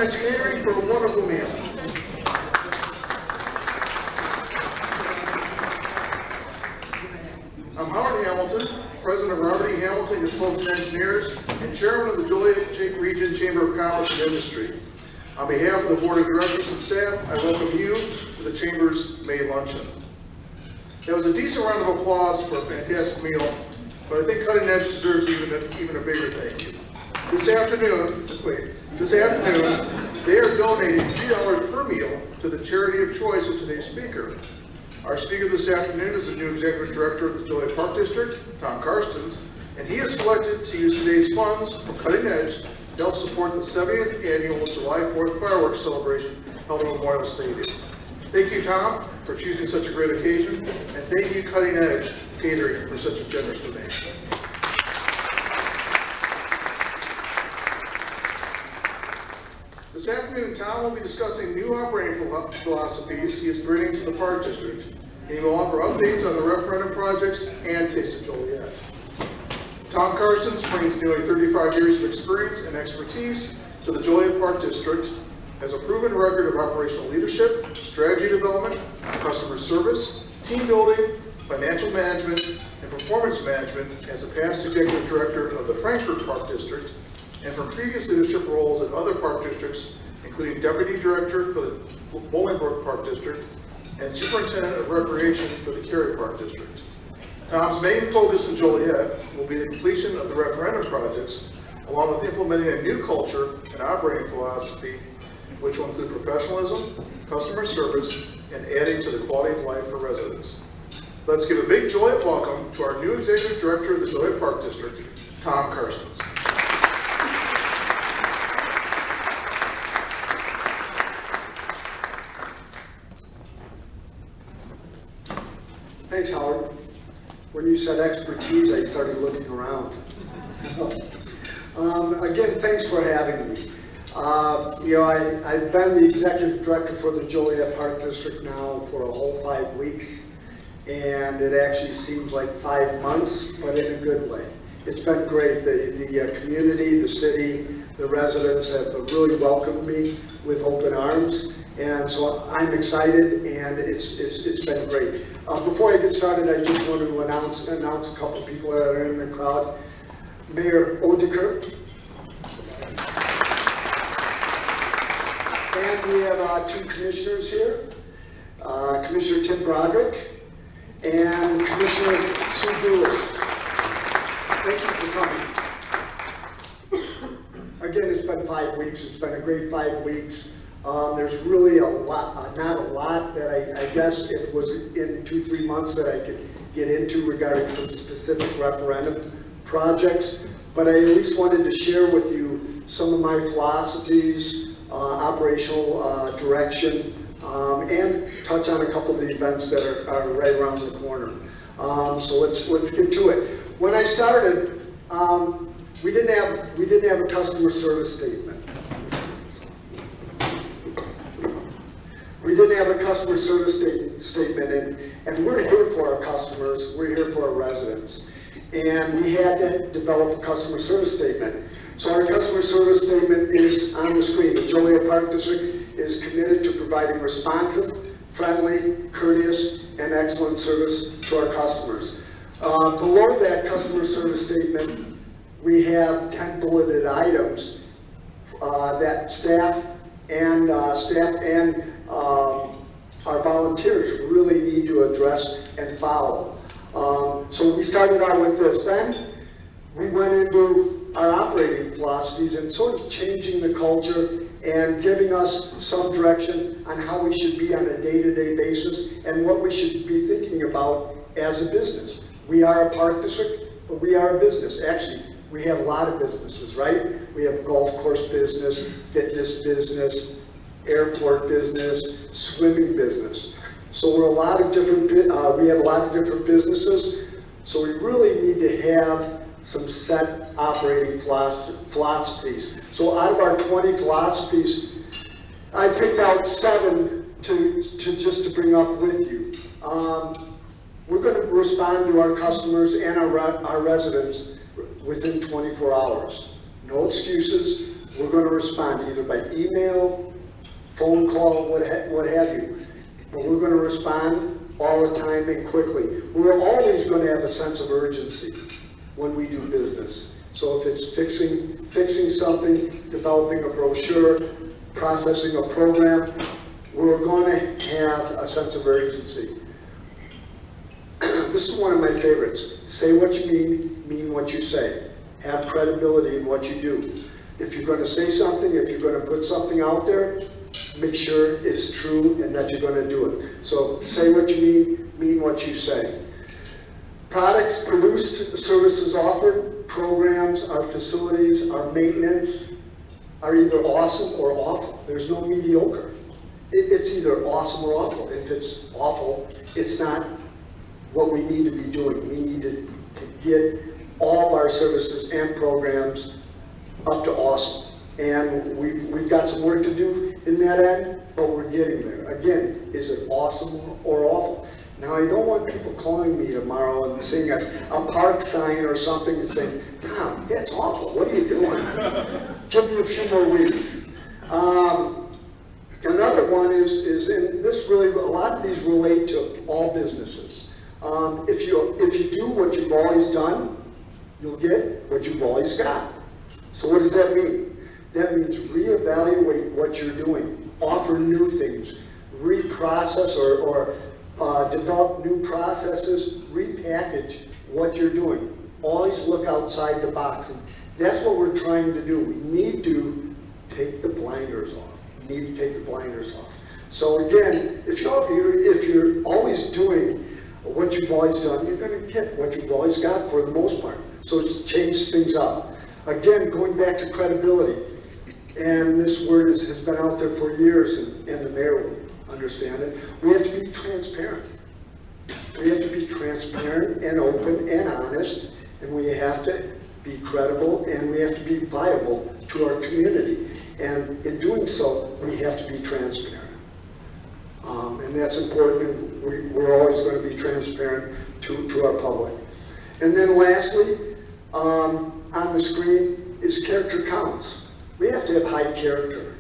Edge Catering for a wonderful meal. I'm Howard Hamilton, President of Robert E. Hamilton Consulting Engineers and Chairman of the Joliet Region Chamber of Commerce and Industry. On behalf of the Board of Directors and staff, I welcome you to the Chamber's May Luncheon. That was a decent round of applause for a fantastic meal, but I think Cutting Edge deserves even a bigger thank you. This afternoon, they are donating $3 per meal to the charity of choice of today's speaker. Our speaker this afternoon is the new Executive Director of the Joliet Park District, Tom Carstens, and he is selected to use today's funds from Cutting Edge to help support the 70th annual July 4th fireworks celebration held at Memorial Stadium. Thank you, Tom, for choosing such a great occasion, and thank you, Cutting Edge Catering, for such a generous donation. This afternoon, Tom will be discussing new operating philosophies he is bringing to the Park District. He will offer updates on the referendum projects and Taste of Joliet. Tom Carstens brings nearly 35 years of experience and expertise to the Joliet Park District, has a proven record of operational leadership, strategy development, customer service, team building, financial management, and performance management as a past Executive Director of the Frankfurt Park District, and from previous leadership roles at other park districts, including Deputy Director for the Bolingbrook Park District and Superintendent of Recreation for the Cary Park District. Tom's main focus in Joliet will be the completion of the referendum projects, along with implementing a new culture and operating philosophy, which will include professionalism, customer service, and adding to the quality of life for residents. Let's give a big Joliet welcome to our new Executive Director of the Joliet Park District, Tom Carstens. Thanks, Howard. When you said expertise, I started looking around. Again, thanks for having me. I've been the Executive Director for the Joliet Park District now for a whole 5 weeks, and it actually seems like 5 months, but in a good way. It's been great. The community, the city, the residents have really welcomed me with open arms. And so I'm excited, and it's been great. Before I get started, I just want to announce a couple people that are in the crowd. Mayor Odeker. And we have 2 commissioners here. Commissioner Tim Broderick and Commissioner Sue Lewis. Thank you for coming. Again, it's been 5 weeks. It's been a great 5 weeks. There's really not a lot that I guess it was in 2-3 months that I could get into regarding some specific referendum projects, but I at least wanted to share with you some of my philosophies, operational direction, and touch on a couple of the events that are right around the corner. So let's get to it. When I started, we didn't have a customer service statement. We didn't have a customer service statement, and we're here for our customers, we're here for our residents. And we had to develop a customer service statement. So our customer service statement is on the screen. The Joliet Park District is committed to providing responsive, friendly, courteous, and excellent service to our customers. Below that customer service statement, we have 10 bulleted items that staff and our volunteers really need to address and follow. So we started out with this. Then we went into our operating philosophies and sort of changing the culture and giving us some direction on how we should be on a day-to-day basis and what we should be thinking about as a business. We are a park district, but we are a business. Actually, we have a lot of businesses, right? We have golf course business, fitness business, airport business, swimming business. So we have a lot of different businesses. So we really need to have some set operating philosophies. So out of our 20 philosophies, I picked out 7 to bring up with you. We're going to respond to our customers and our residents within 24 hours. No excuses. we're going to respond either by email, phone call, what have you. But we're going to respond all the time and quickly. We're always going to have a sense of urgency when we do business. So if it's fixing something, developing a brochure, processing a program, we're going to have a sense of urgency. This is one of my favorites. Say what you mean what you say. Have credibility in what you do. If you're going to say something, if you're going to put something out there, make sure it's true and that you're going to do it. So say what you mean what you say. Products produced, services offered, programs, our facilities, our maintenance are either awesome or awful. There's no mediocre. It's either awesome or awful. If it's awful, it's not what we need to be doing. We need to get all of our services and programs up to awesome. And we've got some work to do in that end, but we're getting there. Again, is it awesome or awful? Now, I don't want people calling me tomorrow and seeing a park sign or something and saying, Tom, that's awful. What are you doing? Give me a few more weeks. Another one is, and this really, a lot of these relate to all businesses. If you do what you've always done, you'll get what you've always got. So what does that mean? That means reevaluate what you're doing, offer new things, reprocess or develop new processes, repackage what you're doing. Always look outside the box. And that's what we're trying to do. We need to take the blinders off. We need to take the blinders off. So again, if you're always doing what you've always done, you're going to get what you've always got for the most part. So it's changed things up. Again, going back to credibility, and this word has been out there for years, and the mayor will understand it. We have to be transparent. We have to be transparent and open and honest, and we have to be credible, and we have to be viable to our community. And in doing so, we have to be transparent. And that's important. We're always going to be transparent to our public. And then lastly, on the screen is character counts. We have to have high character.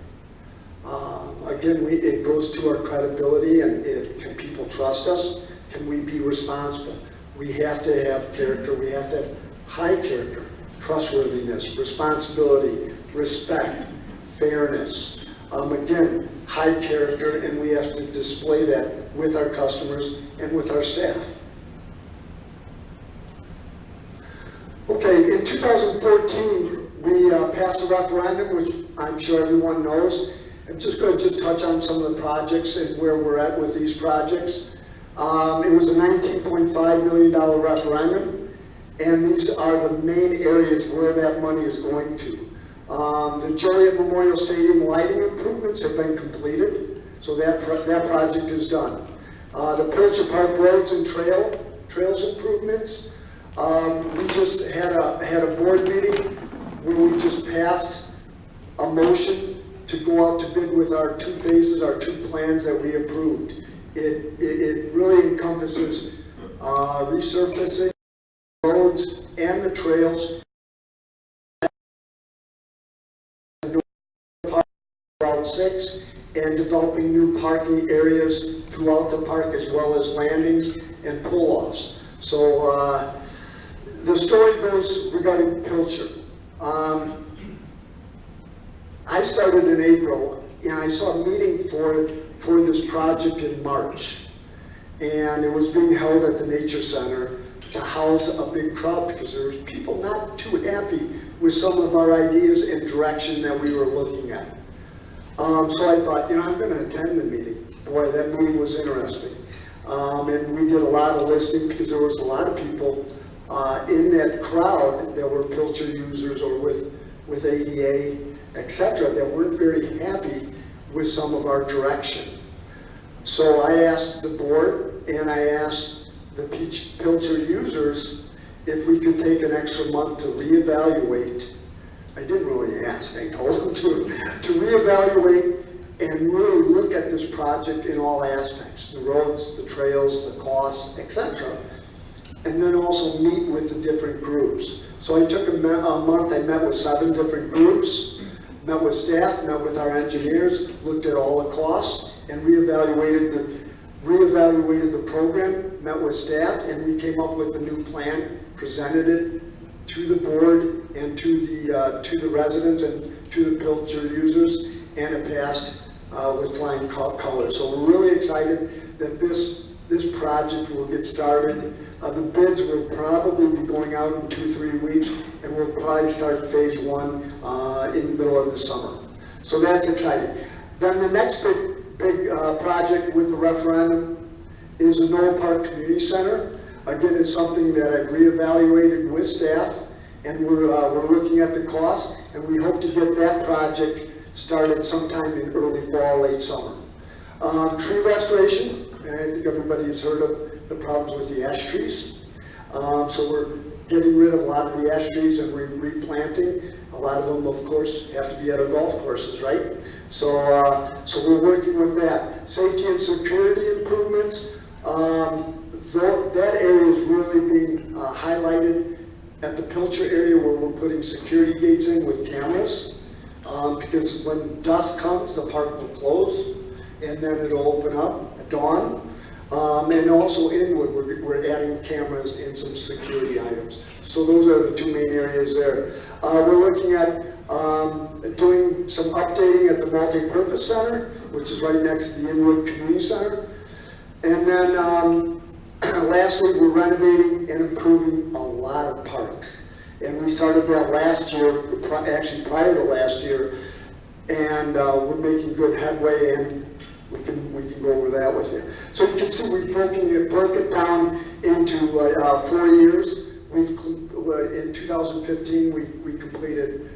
Again, it goes to our credibility and can people trust us? Can we be responsible? We have to have character. We have to have high character, trustworthiness, responsibility, respect, fairness. Again, high character, and we have to display that with our customers and with our staff. Okay, in 2014, we passed a referendum, which I'm sure everyone knows. I'm just going to touch on some of the projects and where we're at with these projects. It was a $19.5 million referendum, and these are the main areas where that money is going to. The Joliet Memorial Stadium lighting improvements have been completed, so that project is done. The Pilcher Park roads and trails improvements. We just had a board meeting where we just passed a motion to go out to bid with our two phases, our two plans that we approved. It really encompasses resurfacing roads and the trails, Route 6, and developing new parking areas throughout the park, as well as landings and pull-offs. So the story goes regarding Pilcher. I started in April, and I saw a meeting for this project in March. And it was being held at the Nature Center to house a big crowd because there were people not too happy with some of our ideas and direction that we were looking at. So I thought, I'm going to attend the meeting. Boy, that meeting was interesting. And we did a lot of listening because there was a lot of people in that crowd that were Pilcher users or with ADA, etc., that weren't very happy with some of our direction. So I asked the board and I asked the Pilcher users if we could take an extra month to reevaluate. I didn't really ask, I told them to reevaluate and really look at this project in all aspects, the roads, the trails, the costs, etc. And then also meet with the different groups. So I took a month, I met with 7 different groups. met with staff, met with our engineers, looked at all the costs, and reevaluated the program, met with staff, and we came up with a new plan, presented it to the board and to the residents and to the Pilcher users, and it passed with flying colors. So we're really excited that this project will get started. The bids will probably be going out in 2-3 weeks, and we'll probably start phase 1 in the middle of the summer. So that's exciting. Then the next big project with the referendum is the Noel Park Community Center. Again, it's something that I've reevaluated with staff, and we're looking at the cost, and we hope to get that project started sometime in early fall, late summer. Tree restoration, and I think everybody has heard of the problems with the ash trees. So we're getting rid of a lot of the ash trees and replanting. A lot of them, of course, have to be at our golf courses, right? So we're working with that. Safety and security improvements. That area is really being highlighted at the Pilcher area, where we're putting security gates in with cameras. Because when dusk comes, the park will close, and then it'll open up at dawn. And also inward, we're adding cameras and some security items. So those are the 2 main areas there. We're looking at doing some updating at the multi-purpose center, which is right next to the Inwood Community Center. And then lastly, we're renovating and improving a lot of parks. And we started that last year, actually prior to last year, and we're making good headway, and we can go over that with you. So you can see we broke it down into 4 years. In 2015 we completed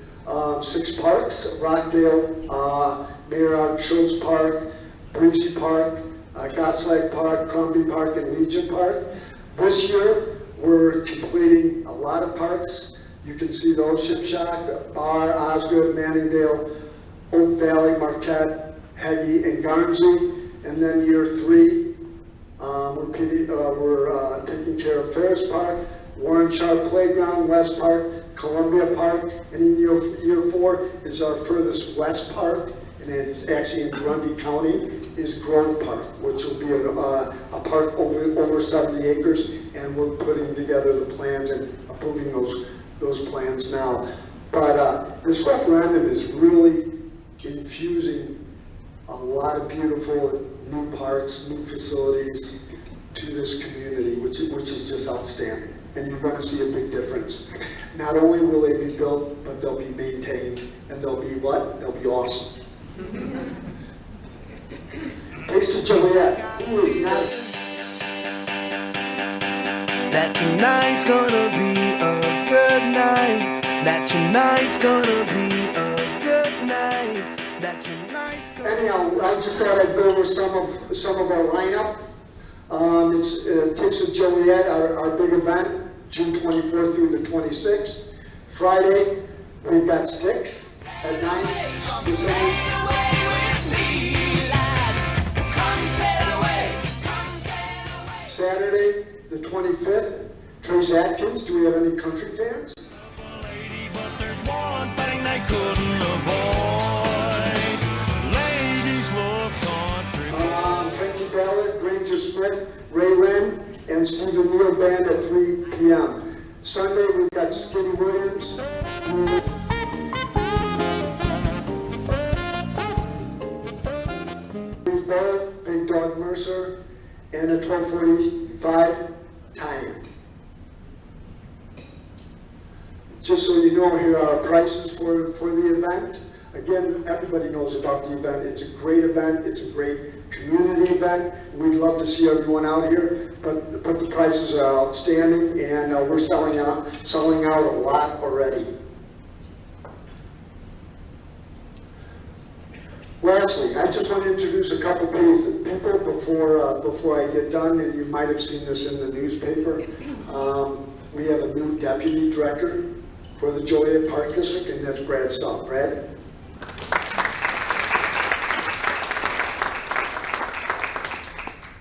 6 parks: Rockdale, Mayor Art Schultz Park, Breezy Park, Gottschalk Park, Crombie Park, and Legion Park. This year we're completing a lot of parks. You can see those: Shipshack, Bar, Osgood, Manningdale, Oak Valley, Marquette, Hagee, and Garnsey. And then year 3, we're taking care of Ferris Park, Warren Sharp Playground, West Park, Columbia Park, and in year 4 is our furthest west park, and it's actually in Grundy County, is Grove Park, which will be a park over 70 acres, and we're putting together the plans and approving those plans now. But this referendum is really infusing a lot of beautiful new parks, new facilities to this community, which is just outstanding. And you're going to see a big difference. Not only will they be built, but they'll be maintained, and they'll be what? They'll be awesome. Taste of Joliet. Who is not? That tonight's gonna be a good night. That tonight's gonna be a good night. That tonight's gonna. Anyhow, I just thought I'd go over some of our lineup. It's Taste of Joliet, our big event, June 24th through the 26th. Friday, we've got Sticks at 9. Saturday, the 25th, Trace Atkins. Do we have any country fans? Lady, but there's one thing they couldn't avoid. Ladies love country. Frankie Ballard, Granger Smith, Ray Lynn, and Stephen Neal Band at 3 p.m. Sunday, we've got Skinny Williams. Big Dog Mercer, and a 12:45 tie-in. Just so you know, here are our prices for the event. Again, everybody knows about the event. It's a great event. It's a great community event. We'd love to see everyone out here, but the prices are outstanding, and we're selling out a lot already. Lastly, I just want to introduce a couple people before I get done, and you might have seen this in the newspaper. We have a new deputy director for the Joliet Park District, and that's Brad Stahl. Brad?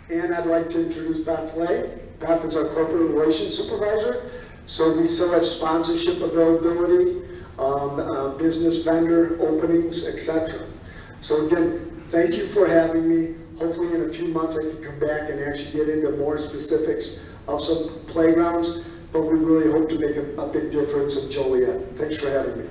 And I'd like to introduce Beth Lay. Beth is our corporate relations supervisor. So we still have sponsorship availability. business vendor openings, etc. So again, thank you for having me. Hopefully in a few months I can come back and actually get into more specifics of some playgrounds, but we really hope to make a big difference in Joliet. Thanks for having me.